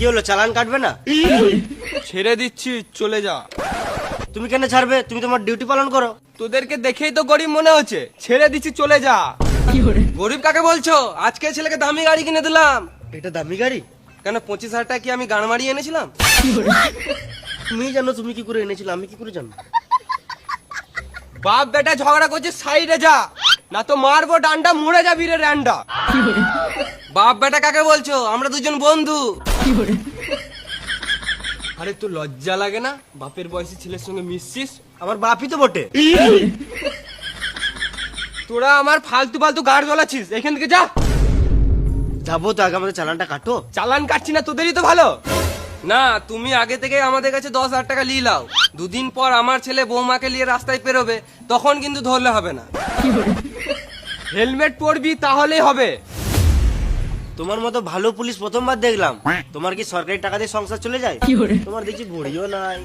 কি হলো, চালান কাটবে না? ছেড়ে দিচ্ছি, চলে যা। তুমি কেন ছাড়বে? তুমি তোমার ডিউটি পালন করো। তোদেরকে দেখেই তো গরিব মনে হচ্ছে, ছেড়ে দিচ্ছি, চলে যা। গরিব কাকে বলছো? আজকে ছেলেকে দামি গাড়ি কিনে দিলাম। এটা দামি গাড়ি? কেন 25,000 টাকা কি আমি গান মারিয়ে এনেছিলাম? তুমি জানো তুমি কি করে এনেছিলে, আমি কি করে জানো? বাপ বেটা ঝগড়া করছে, সাইডে যা, না তো মারবো ডান্ডা, মরে যাবি রে র্যান্ডা। বাপ বেটা কাকে বলছো? আমরা দুজন বন্ধু। আরে তোর লজ্জা লাগে না? বাপের বয়সী ছেলের সঙ্গে মিশছিস। আমার বাপই তো বটে। তোরা আমার ফালতু ফালতু গাড় জ্বলাচ্ছিস, এখান থেকে যা। যাবো তো, আগে আমাদের চালানটা কাটো। চালান কাটছি না, তোদেরই তো ভালো। না, তুমি আগে থেকে আমাদের কাছে 10,000 টাকা নিয়ে লাও। দুদিন পর আমার ছেলে বৌমাকে নিয়ে রাস্তায় পেরোবে, তখন কিন্তু ধরলে হবে না। হেলমেট পরবি, তাহলেই হবে। তোমার মতো ভালো পুলিশ প্রথমবার দেখলাম। তোমার কি সরকারি টাকা দিয়ে সংসার চলে যায়? তোমার দেখছি ভরিও নাই।